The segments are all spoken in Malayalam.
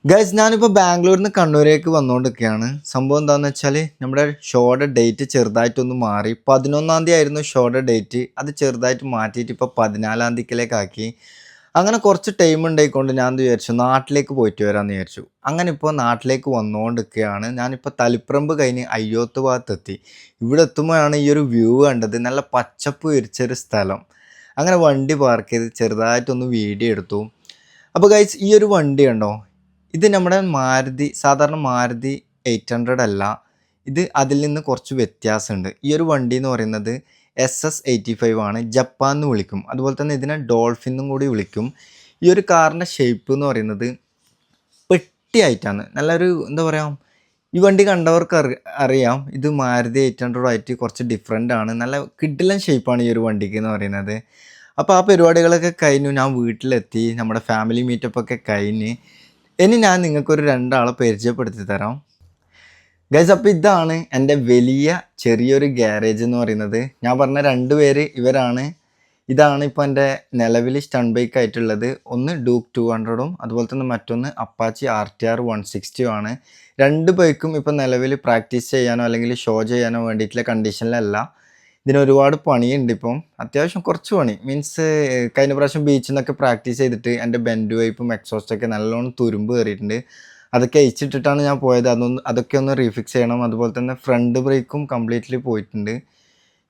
ഗൈസ് ഞാനിപ്പോൾ ബാംഗ്ലൂരിൽ നിന്ന് കണ്ണൂരേക്ക് വന്നുകൊണ്ടിരിക്കുകയാണ്. സംഭവം എന്താണെന്ന് വെച്ചാൽ നമ്മുടെ ഷോയുടെ ഡേറ്റ് ചെറുതായിട്ടൊന്ന് മാറി. 11-ാം തീയതി ആയിരുന്നു ഷോയുടെ ഡേറ്റ്. അത് ചെറുതായിട്ട് മാറ്റിയിട്ട് ഇപ്പോൾ 14-ാം തീയതിയിലേക്കാക്കി. അങ്ങനെ കുറച്ച് ടൈം ഉണ്ടായിക്കൊണ്ട് ഞാൻ വിചാരിച്ചു നാട്ടിലേക്ക് പോയിട്ട് വരാമെന്ന് വിചാരിച്ചു. അങ്ങനെ ഇപ്പോൾ നാട്ടിലേക്ക് വന്നുകൊണ്ടിരിക്കുകയാണ്. ഞാനിപ്പോൾ തളിപ്പറമ്പ് കഴിഞ്ഞ് അയ്യോത്ത് ഭാഗത്തെത്തി. ഇവിടെ എത്തുമ്പോഴാണ് ഈ ഒരു വ്യൂ കണ്ടത്. നല്ല പച്ചപ്പ് വിരിച്ചൊരു സ്ഥലം. അങ്ങനെ വണ്ടി പാർക്ക് ചെയ്ത് ചെറുതായിട്ടൊന്ന് വീഡിയോ എടുത്തു. അപ്പോൾ ഗൈസ് ഈ ഒരു വണ്ടി കണ്ടോ, ഇത് നമ്മുടെ സാധാരണ മാരുതി 800 അല്ല, ഇത് അതിൽ നിന്ന് കുറച്ച് വ്യത്യാസമുണ്ട്. ഈ ഒരു വണ്ടി എന്ന് പറയുന്നത് SS85 ആണ്. ജപ്പാൻ എന്ന് വിളിക്കും, അതുപോലെ തന്നെ ഇതിനെ ഡോൾഫിൻ എന്നും കൂടി വിളിക്കും. ഈ ഒരു കാറിൻ്റെ ഷേപ്പ് എന്ന് പറയുന്നത് പെട്ടിയായിട്ടാണ്. നല്ലൊരു എന്താ പറയുക, ഈ വണ്ടി കണ്ടവർക്ക് അറിയാം ഇത് മാരുതി 800 ആയിട്ട് കുറച്ച് ഡിഫറെൻ്റ് ആണ്. നല്ല കിഡിലൻ ഷേപ്പാണ് ഈ ഒരു വണ്ടിക്ക് എന്ന് പറയുന്നത്. അപ്പോൾ ആ പരിപാടികളൊക്കെ കഴിഞ്ഞു, ഞാൻ വീട്ടിലെത്തി, നമ്മുടെ ഫാമിലി മീറ്റപ്പൊക്കെ കഴിഞ്ഞ് ഇനി ഞാൻ നിങ്ങൾക്കൊരു 2 ആളെ പരിചയപ്പെടുത്തി തരാം ഗൈസ്. അപ്പോൾ ഇതാണ് എൻ്റെ വലിയ ചെറിയൊരു ഗ്യാരേജ് എന്ന് പറയുന്നത്. ഞാൻ പറഞ്ഞ 2 പേര് ഇവരാണ്. ഇതാണ് ഇപ്പോൾ എൻ്റെ നിലവിൽ സ്റ്റൺ ബൈക്ക് ആയിട്ടുള്ളത്. ഒന്ന് ഡ്യൂക്ക് 200ഉം അതുപോലെ തന്നെ മറ്റൊന്ന് അപ്പാച്ചി RTR 160 ആണ്. 2 ബൈക്കും ഇപ്പോൾ നിലവിൽ പ്രാക്ടീസ് ചെയ്യാനോ അല്ലെങ്കിൽ ഷോ ചെയ്യാനോ വേണ്ടിയിട്ടുള്ള കണ്ടീഷനിലല്ല. ഇതിന് ഒരുപാട് പണിയുണ്ട്. ഇപ്പം അത്യാവശ്യം കുറച്ച് പണി മീൻസ് കഴിഞ്ഞ പ്രാവശ്യം ബീച്ചിൽ നിന്നൊക്കെ പ്രാക്ടീസ് ചെയ്തിട്ട് എൻ്റെ ബെൻഡ് വൈപ്പും എക്സോസ്റ്റൊക്കെ നല്ലോണം തുരുമ്പ് കയറിയിട്ടുണ്ട്. അതൊക്കെ അയച്ചിട്ടിട്ടാണ് ഞാൻ പോയത്. അതൊക്കെ ഒന്ന് റീഫിക്സ് ചെയ്യണം. അതുപോലെ തന്നെ ഫ്രണ്ട് ബ്രേക്കും കംപ്ലീറ്റ്ലി പോയിട്ടുണ്ട്.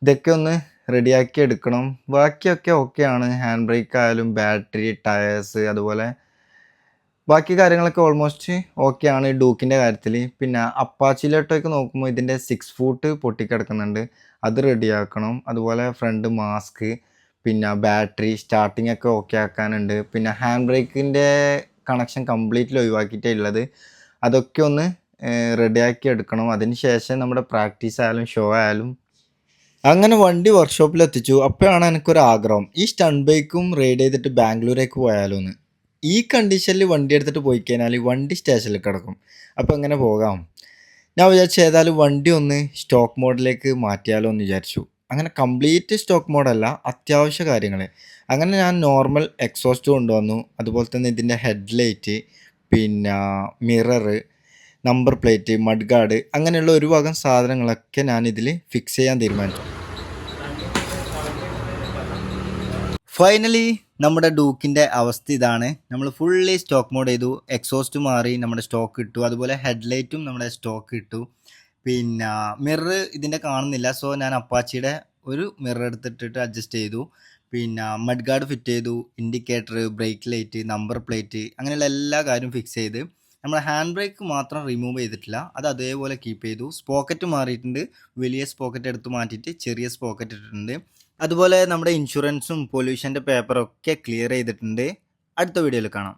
ഇതൊക്കെ ഒന്ന് റെഡിയാക്കി എടുക്കണം. ബാക്കിയൊക്കെ ഓക്കെയാണ്. ഹാൻഡ് ബ്രേക്ക് ആയാലും ബാറ്ററി, ടയേഴ്സ്, അതുപോലെ ബാക്കി കാര്യങ്ങളൊക്കെ ഓൾമോസ്റ്റ് ഓക്കെ ആണ് ഡ്യൂക്കിൻ്റെ കാര്യത്തിൽ. പിന്നെ അപ്പാച്ചിലോട്ടൊക്കെ നോക്കുമ്പോൾ ഇതിൻ്റെ 6 ഫൂട്ട് പൊട്ടിക്കിടക്കുന്നുണ്ട്, അത് റെഡിയാക്കണം. അതുപോലെ ഫ്രണ്ട് മാസ്ക്, പിന്നെ ബാറ്ററി, സ്റ്റാർട്ടിംഗ് ഒക്കെ ഓക്കെ ആക്കാനുണ്ട്. പിന്നെ ഹാൻഡ് ബ്രേക്കിൻ്റെ കണക്ഷൻ കംപ്ലീറ്റ്ലി ഒഴിവാക്കിയിട്ടേ ഉള്ളത്. അതൊക്കെ ഒന്ന് റെഡിയാക്കി എടുക്കണം. അതിന് ശേഷം നമ്മുടെ പ്രാക്ടീസ് ആയാലും ഷോ ആയാലും. അങ്ങനെ വണ്ടി വർക്ക്ഷോപ്പിൽ എത്തിച്ചു. അപ്പോഴാണ് എനിക്കൊരു ആഗ്രഹം, ഈ സ്റ്റൺ ബൈക്കും റൈഡ് ചെയ്തിട്ട് ബാംഗ്ലൂരേക്ക് പോയാലോ എന്ന്. ഈ കണ്ടീഷനിൽ വണ്ടി എടുത്തിട്ട് പോയി കഴിഞ്ഞാൽ വണ്ടി സ്റ്റേഷനിൽ കിടക്കും. അപ്പോൾ എങ്ങനെ പോകാം? ഞാൻ വിചാരിച്ചു ഏതായാലും വണ്ടി ഒന്ന് സ്റ്റോക്ക് മോഡിലേക്ക് മാറ്റിയാലോ എന്ന് വിചാരിച്ചു. അങ്ങനെ കംപ്ലീറ്റ് സ്റ്റോക്ക് മോഡല്ല, അത്യാവശ്യ കാര്യങ്ങൾ. അങ്ങനെ ഞാൻ നോർമൽ എക്സോസ്റ്റ് കൊണ്ടുവന്നു. അതുപോലെ തന്നെ ഇതിൻ്റെ ഹെഡ്ലൈറ്റ്, പിന്നെ mirror, number plate, mud guard, അങ്ങനെയുള്ള ഒരു വകം സാധനങ്ങളൊക്കെ ഞാനിതിൽ ഫിക്സ് ചെയ്യാൻ തീരുമാനിച്ചു. ഫൈനലി നമ്മുടെ ഡ്യൂക്കിൻ്റെ അവസ്ഥ ഇതാണ്. നമ്മൾ ഫുള്ളി സ്റ്റോക്ക് മോഡ് ചെയ്തു. എക്സോസ്റ്റ് മാറി, നമ്മുടെ സ്റ്റോക്ക് ഇട്ടു. അതുപോലെ ഹെഡ്ലൈറ്റും നമ്മുടെ സ്റ്റോക്ക് ഇട്ടു. പിന്നെ മിറർ ഇതിൻ്റെ കാണുന്നില്ല, സോ ഞാൻ അപ്പാച്ചിയുടെ ഒരു മിറർ എടുത്തിട്ടിട്ട് അഡ്ജസ്റ്റ് ചെയ്തു. പിന്നെ മഡ് ഗാർഡ് ഫിറ്റ് ചെയ്തു, indicator, brake light, number plate, അങ്ങനെയുള്ള എല്ലാ കാര്യവും ഫിക്സ് ചെയ്ത്. നമ്മുടെ ഹാൻഡ് ബ്രേക്ക് മാത്രം റിമൂവ് ചെയ്തിട്ടില്ല, അത് അതേപോലെ കീപ്പ് ചെയ്തു. സ്പോക്കറ്റ് മാറിയിട്ടുണ്ട്, വലിയ സ്പോക്കറ്റ് എടുത്ത് മാറ്റിയിട്ട് ചെറിയ സ്പോക്കറ്റ് ഇട്ടിട്ടുണ്ട്. അതുപോലെ നമ്മുടെ ഇൻഷുറൻസും പൊല്യൂഷൻ്റെ പേപ്പറൊക്കെ ക്ലിയർ ചെയ്തിട്ടുണ്ട്. അടുത്ത വീഡിയോയിൽ കാണാം.